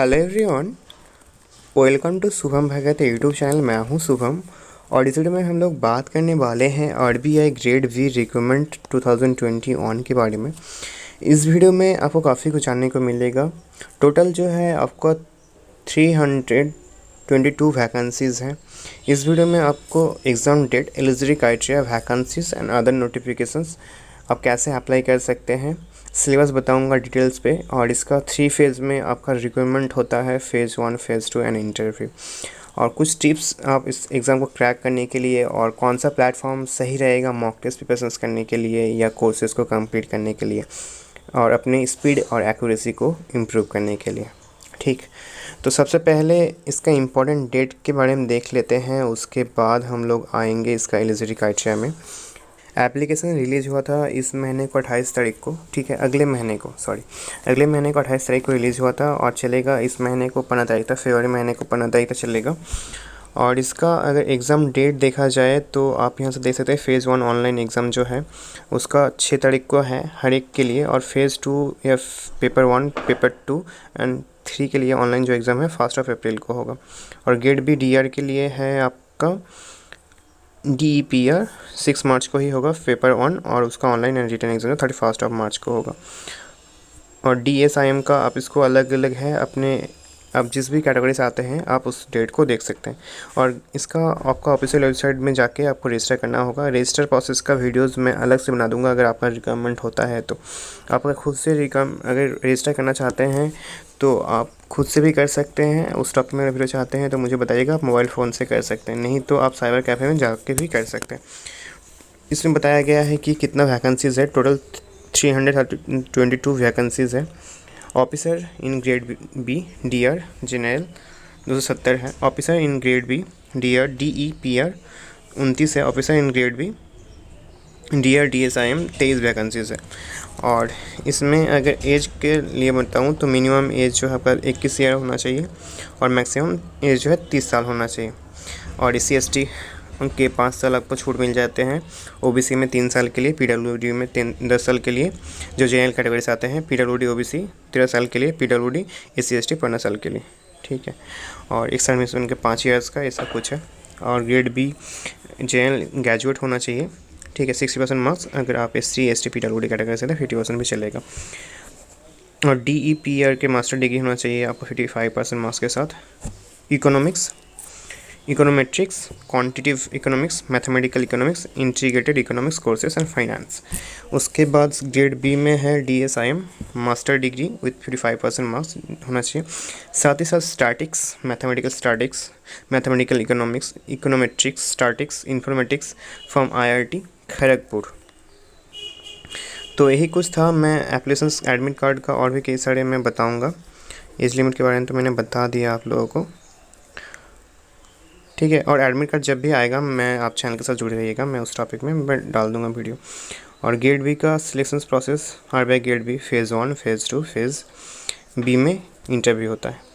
Hello everyone, welcome to Shubham Bhagat YouTube channel. मैं हूं शुभम और इस वीडियो में हम लोग बात करने वाले हैं आरबीआई ग्रेड वी रिक्रूटमेंट 2021 के बारे में। इस वीडियो में आपको काफ़ी कुछ जानने को मिलेगा। टोटल जो है आपको 322 वैकेंसीज़ हैं। इस वीडियो में आपको exam date, eligibility criteria, vacancies and other notifications, आप कैसे अप्लाई कर सकते हैं, सिलेबस बताऊंगा डिटेल्स पे। और इसका 3 फेज़ में आपका रिक्रूटमेंट होता है, फ़ेज़ 1, फ़ेज़ 2 एंड इंटरव्यू। और कुछ टिप्स आप इस एग्ज़ाम को क्रैक करने के लिए, और कौन सा प्लेटफॉर्म सही रहेगा मॉक टेस्ट प्रिपरेशंस करने के लिए या कोर्सेज़ को कंप्लीट करने के लिए, और अपने स्पीड और एक्यूरेसी को इम्प्रूव करने के लिए। ठीक, तो सबसे पहले इसका इम्पोर्टेंट डेट के बारे में देख लेते हैं, उसके बाद हम लोग आएंगे इसका एलिजिबिलिटी क्राइटेरिया में। एप्लीकेशन रिलीज़ हुआ था इस महीने को 28 तारीख को, ठीक है, अगले महीने को 28 तारीख को रिलीज़ हुआ था और चलेगा इस महीने को 15 तारीख तक, फरवरी महीने को 15 तारीख तक चलेगा। और इसका अगर एग्ज़ाम डेट देखा जाए तो आप यहाँ से देख सकते हैं, फ़ेज़ 1 ऑनलाइन एग्ज़ाम जो है उसका 6 तारीख को है हर एक के लिए, और फ़ेज़ 2 या पेपर 1, पेपर 2 एंड 3 के लिए ऑनलाइन जो एग्ज़ाम है 1 अप्रैल को होगा। और ग्रेड बी डीआर के लिए है आपका DEPR 6 मार्च को ही होगा पेपर 1, और उसका ऑनलाइन एंड रिटन एग्जाम 31 मार्च को होगा। और DSIM का आप इसको अलग अलग है, अपने आप जिस भी कैटेगरी से आते हैं आप उस डेट को देख सकते हैं। और इसका आपका ऑफिशियल वेबसाइट में जाके आपको रजिस्टर करना होगा। रजिस्टर प्रोसेस का वीडियोस मैं अलग से बना दूंगा अगर आपका रिक्वायरमेंट होता है तो। आप अगर खुद से अगर रजिस्टर करना चाहते हैं तो आप खुद से भी कर सकते हैं। उस टॉपिक में वीडियो चाहते हैं तो मुझे बताइएगा, आप मोबाइल फ़ोन से कर सकते हैं, नहीं तो आप साइबर कैफ़े में जाके भी कर सकते हैं। इसमें बताया गया है कि कितना वैकेंसीज़ है, टोटल 322 वैकेंसीज़ है। Officer in grade B DR general 270 है। Officer in grade B DR DEPR 29 है। Officer in grade B DR DSIM 23 vacancies है। और इसमें अगर एज के लिए बताऊं तो मिनिमम एज जो है आपका 21 ईयर होना चाहिए और मैक्सिमम एज जो है 30 साल होना चाहिए। और SC ST उनके 5 साल आपको छूट मिल जाते हैं। OBC में 3 साल के लिए, PWD में 10 साल के लिए, जो जनरल कैटेगरी से आते हैं, PWD OBC 13 साल के लिए, PWD SC ST 15 साल के लिए, ठीक है। और एक सर्विसमैन के 5 ईयर्स का ऐसा कुछ है। और ग्रेड बी जनरल ग्रेजुएट होना चाहिए, ठीक है, 60% मार्क्स। अगर आप SC ST PWD कैटेगरी से तो 50% भी चलेगा। और DEPR के मास्टर डिग्री होना चाहिए आपको 55% मार्क्स के साथ। Economics, econometrics, quantitative economics, mathematical economics, integrated economics courses and finance. उसके बाद ग्रेड बी में है DSIM master degree with 55% marks होना चाहिए। साथ ही साथ statics, mathematical economics, econometrics, statics, informatics from IIT Kharagpur. तो यही कुछ था। मैं एप्लीकेशन एडमिट कार्ड का और भी कई सारे मैं बताऊंगा। एज लिमिट के बारे में तो मैंने बता दिया आप लोगों को, ठीक है। और एडमिट कार्ड जब भी आएगा मैं आप चैनल के साथ जुड़े रहिएगा, मैं उस टॉपिक में मैं डाल दूंगा वीडियो। और ग्रेड बी का selection process, RBI grade B phase 1, phase 2, phase B में इंटरव्यू होता है।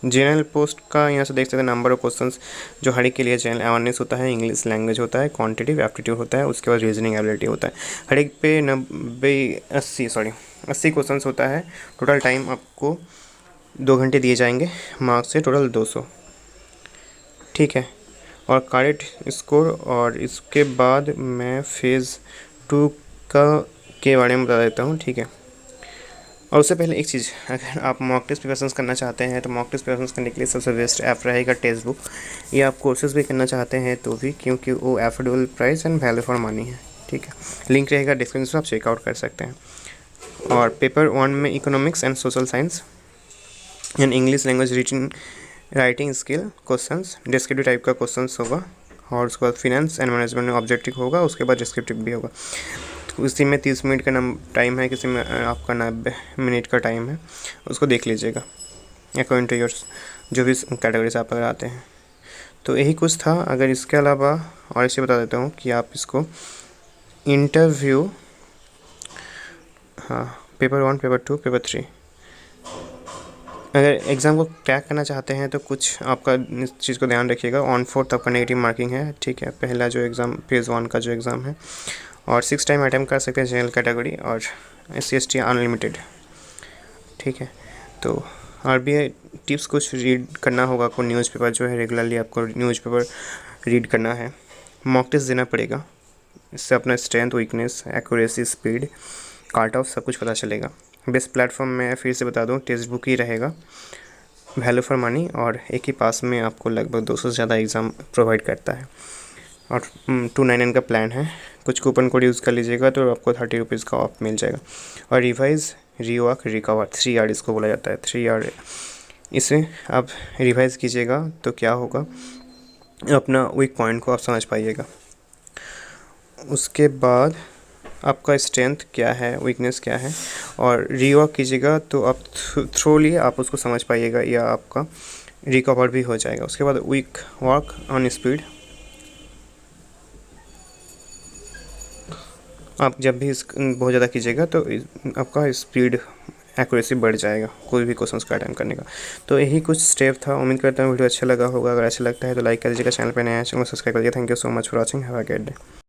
जनरल पोस्ट का यहाँ से देख सकते हैं नंबर ऑफ क्वेश्चंस जो हर एक के लिए जनरल अवेयरनेस होता है, इंग्लिश लैंग्वेज होता है, क्वांटिटिव एप्टीट्यूड होता है, उसके बाद रीजनिंग एबिलिटी होता है। हर एक पे 80 क्वेश्चंस होता है। टोटल टाइम आपको 2 घंटे दिए जाएंगे, मार्क्स से टोटल 200, ठीक है। और करेक्ट स्कोर। और इसके बाद मैं फ़ेज़ 2 के बारे में बता देता हूँ, ठीक है। और उससे पहले एक चीज़, अगर आप मॉक टेस्ट प्रिपरेशंस करना चाहते हैं तो मॉक टेस्ट प्रिपरेशंस करने के लिए सबसे बेस्ट ऐप रहेगा टेक्स्ट बुक। या आप कोर्सेज भी करना चाहते हैं तो भी, क्योंकि वो affordable price and value for money है, ठीक है। लिंक रहेगा डिस्क्रिप्शन में, आप चेकआउट कर सकते हैं। और पेपर 1 में economics and social science and English language writing skill questions, descriptive type का क्वेश्चंस होगा। और उसके बाद फिनेंस एंड मैनेजमेंट में ऑब्जेक्टिव होगा, उसके बाद डिस्क्रिप्टिव भी होगा। किसी में 30 मिनट का टाइम है, किसी में आपका 90 मिनट का टाइम है, उसको देख लीजिएगा अकॉर्डिंग टू योर्स, जो भी कैटेगरी से आप अगर आते हैं। तो यही कुछ था। अगर इसके अलावा और इसे बता देता हूँ कि आप इसको इंटरव्यू, हाँ, पेपर 1, पेपर 2, पेपर 3, अगर एग्ज़ाम को क्रैक करना चाहते हैं तो कुछ आपका इस चीज़ को ध्यान रखिएगा। ऑन 4 आपका नेगेटिव मार्किंग है, ठीक है, पहला जो एग्ज़ाम फ़ेज़ 1 का जो एग्ज़ाम है। और 6 टाइम अटैम्प्ट कर सकते हैं जनरल कैटेगरी, और SC ST अनलिमिटेड, ठीक है। तो आरबीआई टिप्स कुछ रीड करना होगा आपको, न्यूज़पेपर जो है रेगुलरली आपको न्यूज़पेपर रीड करना है, मॉक टेस्ट देना पड़ेगा, इससे अपना strength, weakness, accuracy, speed, cut off सब कुछ पता चलेगा। बेस्ट प्लेटफॉर्म मैं फिर से बता दूं, टेक्स्ट बुक ही रहेगा, वैल्यू फॉर मनी, और एक ही पास में आपको लगभग 200 से ज़्यादा एग्ज़ाम प्रोवाइड करता है, और 299 का प्लान है। कुछ कूपन कोड यूज़ कर लीजिएगा तो आपको 30 रुपीज़ का ऑफ मिल जाएगा। और रिवाइज़, रीवर्क, रिकवर, 3R इसको बोला जाता है, 3R। इसे आप रिवाइज़ कीजिएगा तो क्या होगा, अपना वीक पॉइंट को आप समझ पाइएगा। उसके बाद आपका स्ट्रेंथ क्या है, वीकनेस क्या है, और रीवर्क कीजिएगा तो आप थ्रोली आप उसको समझ पाइएगा या आपका रिकवर भी हो जाएगा। उसके बाद वीक वर्क ऑन स्पीड, आप जब भी इस बहुत ज़्यादा कीजिएगा तो आपका स्पीड, एक्यूरेसी बढ़ जाएगा कोई भी क्वेश्चन का अटेम्प्ट करने का। तो यही कुछ स्टेप था। उम्मीद करता हूँ वीडियो अच्छा लगा होगा। अगर अच्छा लगता है तो लाइक कर दीजिएगा, चैनल पर नया है चैनल सब्सक्राइब कर दीजिएगा। Thank you so much for watching, have a great day.